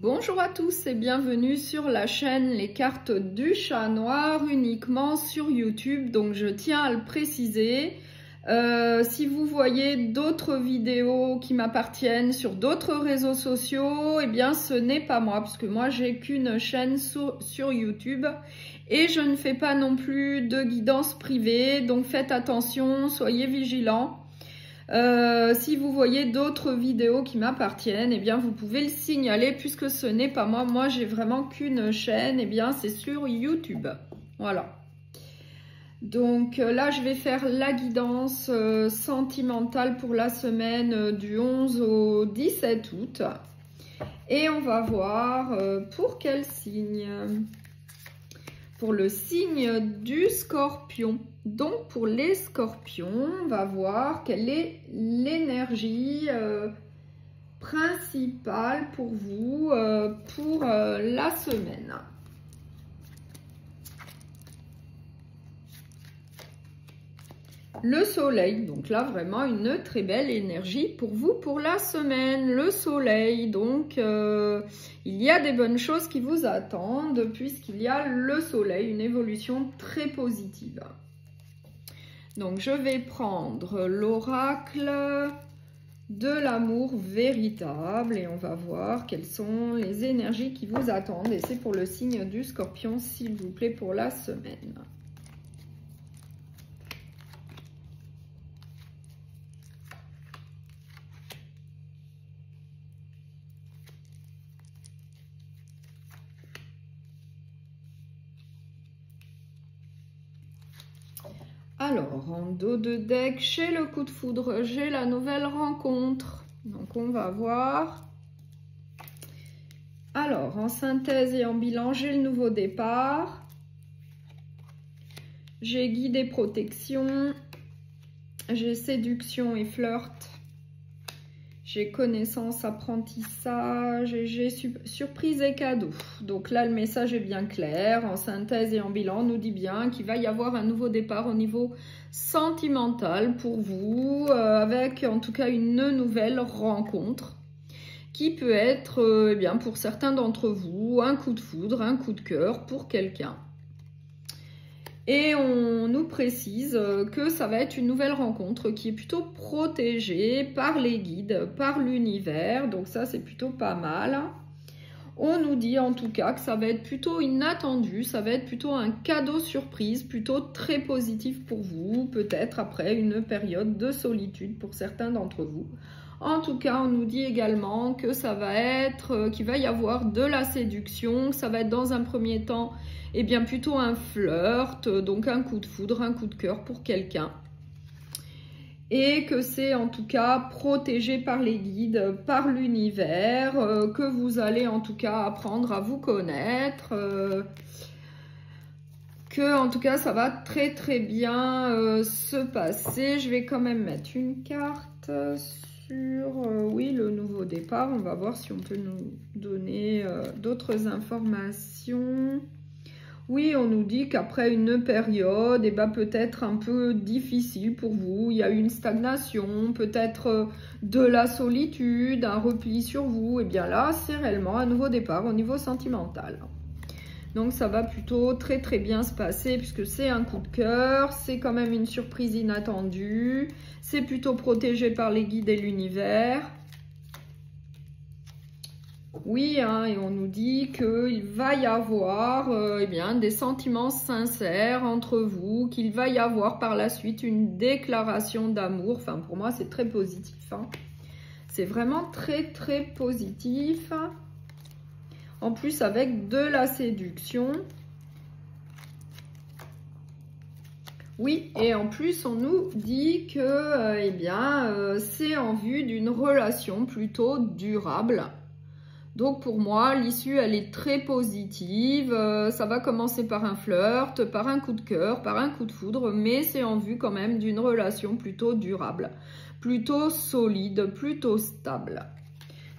Bonjour à tous et bienvenue sur la chaîne Les Cartes du Chat Noir, uniquement sur YouTube. Donc je tiens à le préciser, si vous voyez d'autres vidéos qui m'appartiennent sur d'autres réseaux sociaux, eh bien ce n'est pas moi, parce que moi j'ai qu'une chaîne sur YouTube et je ne fais pas non plus de guidance privée, donc faites attention, soyez vigilants. Si vous voyez d'autres vidéos qui m'appartiennent, eh bien vous pouvez le signaler puisque ce n'est pas moi. Moi j'ai vraiment qu'une chaîne, eh bien c'est sur YouTube. Voilà. Donc là je vais faire la guidance sentimentale pour la semaine du 11 au 17 août. Et on va voir pour quel signe. Pour le signe du Scorpion. Donc pour les Scorpions, on va voir quelle est l'énergie principale pour vous pour la semaine. Le soleil, donc là vraiment une très belle énergie pour vous pour la semaine. Le soleil, donc il y a des bonnes choses qui vous attendent puisqu'il y a le soleil, une évolution très positive. Donc je vais prendre l'oracle de l'amour véritable et on va voir quelles sont les énergies qui vous attendent. Et c'est pour le signe du Scorpion, s'il vous plaît, pour la semaine. Alors, en dos de deck, chez le coup de foudre, j'ai la nouvelle rencontre. Donc, on va voir. Alors, en synthèse et en bilan, j'ai le nouveau départ. J'ai guide et protection. J'ai séduction et flirt. J'ai connaissance, apprentissage et j'ai surprise et cadeau. Donc là, le message est bien clair. En synthèse et en bilan, on nous dit bien qu'il va y avoir un nouveau départ au niveau sentimental pour vous, avec en tout cas une nouvelle rencontre qui peut être, eh bien, pour certains d'entre vous, un coup de foudre, un coup de cœur pour quelqu'un. Et on nous précise que ça va être une nouvelle rencontre qui est plutôt protégée par les guides, par l'univers. Donc ça, c'est plutôt pas mal. On nous dit en tout cas que ça va être plutôt inattendu. Ça va être plutôt un cadeau surprise, plutôt très positif pour vous. Peut-être après une période de solitude pour certains d'entre vous. En tout cas, on nous dit également que ça va être, qu'il va y avoir de la séduction, que ça va être dans un premier temps, eh bien plutôt un flirt, donc un coup de foudre, un coup de cœur pour quelqu'un. Et que c'est en tout cas protégé par les guides, par l'univers, que vous allez en tout cas apprendre à vous connaître, que en tout cas ça va très très bien se passer. Je vais quand même mettre une carte oui, le nouveau départ. On va voir si on peut nous donner d'autres informations. Oui, on nous dit qu'après une période, eh ben, peut-être un peu difficile pour vous, il y a eu une stagnation, peut-être de la solitude, un repli sur vous. Et bien là, c'est réellement un nouveau départ au niveau sentimental. Donc ça va plutôt très très bien se passer puisque c'est un coup de cœur, c'est quand même une surprise inattendue, c'est plutôt protégé par les guides et l'univers. Oui, hein, et on nous dit qu'il va y avoir eh bien, des sentiments sincères entre vous, qu'il va y avoir par la suite une déclaration d'amour. Enfin, pour moi, c'est très positif. Hein. C'est vraiment très très positif. En plus avec de la séduction. Oui, et en plus on nous dit que eh bien, c'est en vue d'une relation plutôt durable. Donc pour moi, l'issue elle est très positive. Ça va commencer par un flirt, par un coup de cœur, par un coup de foudre, mais c'est en vue quand même d'une relation plutôt durable, plutôt solide, plutôt stable.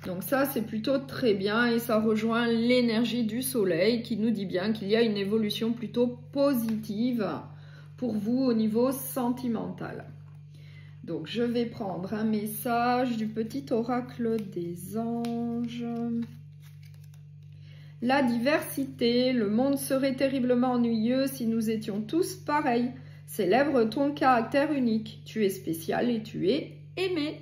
Donc ça, c'est plutôt très bien et ça rejoint l'énergie du soleil qui nous dit bien qu'il y a une évolution plutôt positive pour vous au niveau sentimental. Donc, je vais prendre un message du petit oracle des anges. la diversité. Le monde serait terriblement ennuyeux si nous étions tous pareils. Célèbre ton caractère unique. Tu es spécial et tu es aimé.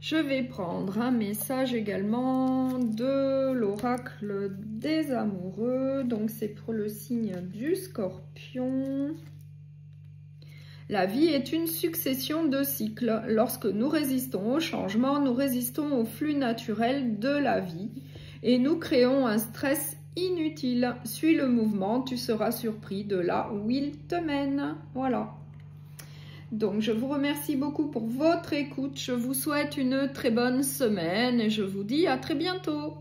Je vais prendre un message également de l'oracle des amoureux. Donc, c'est pour le signe du Scorpion. La vie est une succession de cycles. Lorsque nous résistons au changement, nous résistons au flux naturel de la vie et nous créons un stress inutile. Suis le mouvement, tu seras surpris de là où il te mène. Voilà. Donc, je vous remercie beaucoup pour votre écoute. Je vous souhaite une très bonne semaine et je vous dis à très bientôt.